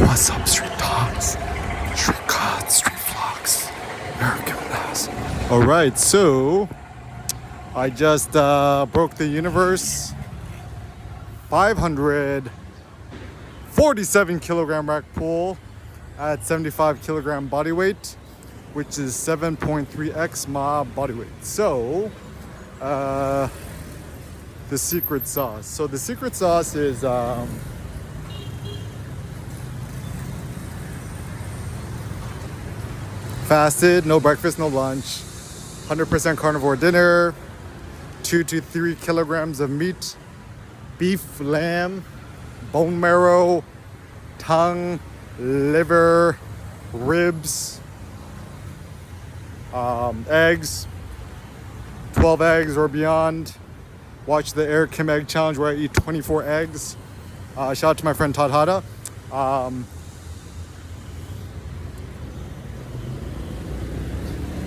What's up, street dogs, street gods, street vlogs, American Mass. Alright, so I just broke the universe 547 kilogram rack pull at 75 kilogram body weight, which is 7.3x my body weight. So, the secret sauce. So the secret sauce is fasted, no breakfast, no lunch, 100% carnivore dinner, 2 to 3 kilograms of meat, beef, lamb, bone marrow, tongue, liver, ribs, eggs, 12 eggs or beyond. Watch the Eric Kim Egg Challenge where I eat 24 eggs. Shout out to my friend Todd Hada.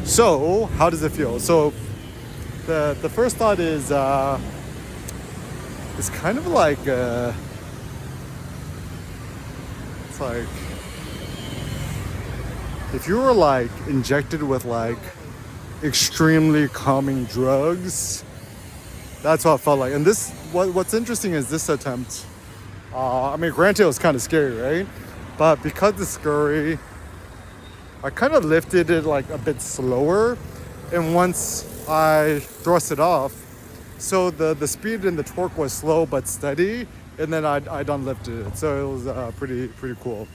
So, how does it feel? So, the first thought is it's kind of like it's like if you were like injected with like extremely calming drugs. That's what it felt like. And this, what's interesting is this attempt. I mean, granted, it was kind of scary, right? But because it's scary, I kind of lifted it like a bit slower. And once I thrust it off, so the speed and the torque was slow but steady. And then I done lifted it. So it was pretty cool.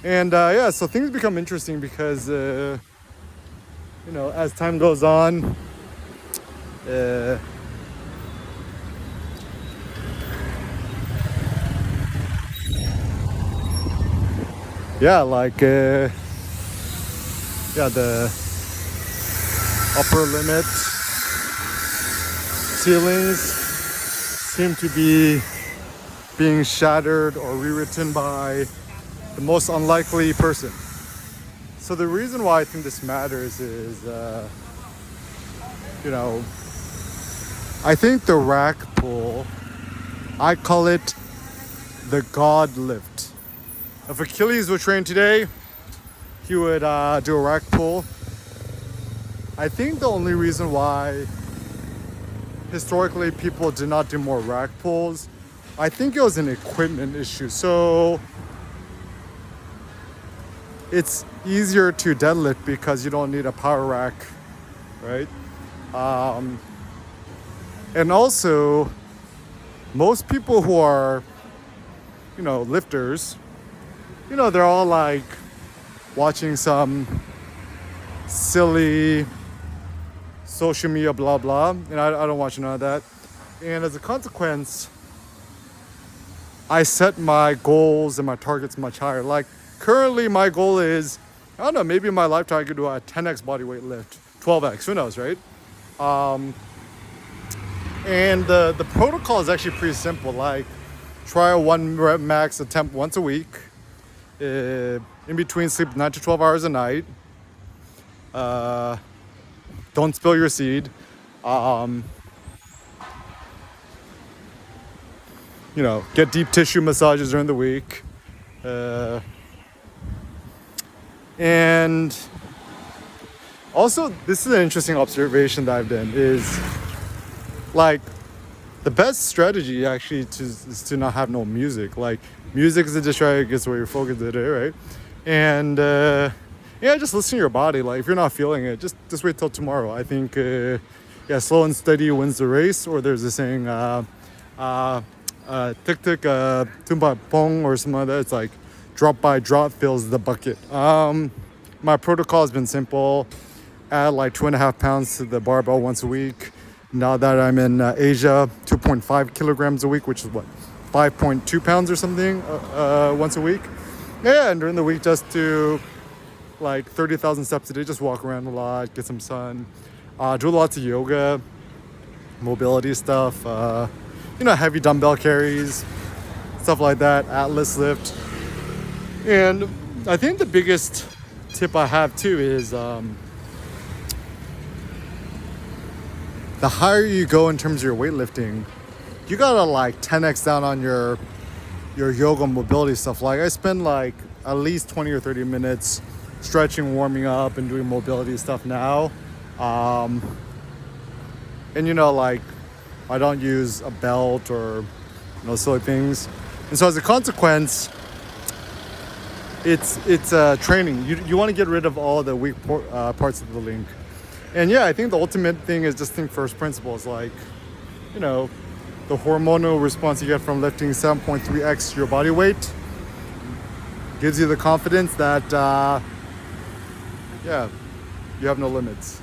And yeah, so things become interesting because, you know, as time goes on, yeah, like, yeah, the upper limit ceilings seem to be being shattered or rewritten by the most unlikely person. So the reason why I think this matters is, you know, I think the rack pull, I call it the God lift. If Achilles were trained today, he would do a rack pull. I think the only reason why historically people did not do more rack pulls, I think it was an equipment issue. So it's easier to deadlift because you don't need a power rack, right? And also, most people who are, you know, lifters, you know, they're all like watching some silly social media blah blah, and I don't watch none of that. And as a consequence, I set my goals and my targets much higher. Like currently my goal is, I don't know, maybe in my lifetime I could do a 10x body weight lift, 12x, who knows, right? And the protocol is actually pretty simple. Like try a 1 rep max attempt once a week. In between, sleep 9 to 12 hours a night. Don't spill your seed. You know, get deep tissue massages during the week. And also, this is an interesting observation that I've done is like the best strategy actually is to not have no music. Like music is a distraction, gets where your focus is, right? And yeah, just listen to your body. Like if you're not feeling it, just wait till tomorrow. I think yeah, slow and steady wins the race. Or there's a saying, tic tic tumba pong or something like that. It's like drop by drop fills the bucket. My protocol has been simple. Add like 2.5 pounds to the barbell once a week. Now that I'm in Asia, 2.5 kilograms a week, which is what, 5.2 pounds or something once a week. Yeah, and during the week just do like 30,000 steps a day, just walk around a lot, get some sun, do lots of yoga, mobility stuff, you know, heavy dumbbell carries, stuff like that, Atlas lift. And I think the biggest tip I have too is the higher you go in terms of your weightlifting, you gotta like 10x down on your your yoga mobility stuff. Like I spend like at least 20 or 30 minutes stretching, warming up, and doing mobility stuff now. And you know, like I don't use a belt or silly things. And so as a consequence, it's training. You want to get rid of all the weak parts of the link. And yeah, I think the ultimate thing is just think first principles. Like, the hormonal response you get from lifting 7.3x your body weight gives you the confidence that, you have no limits.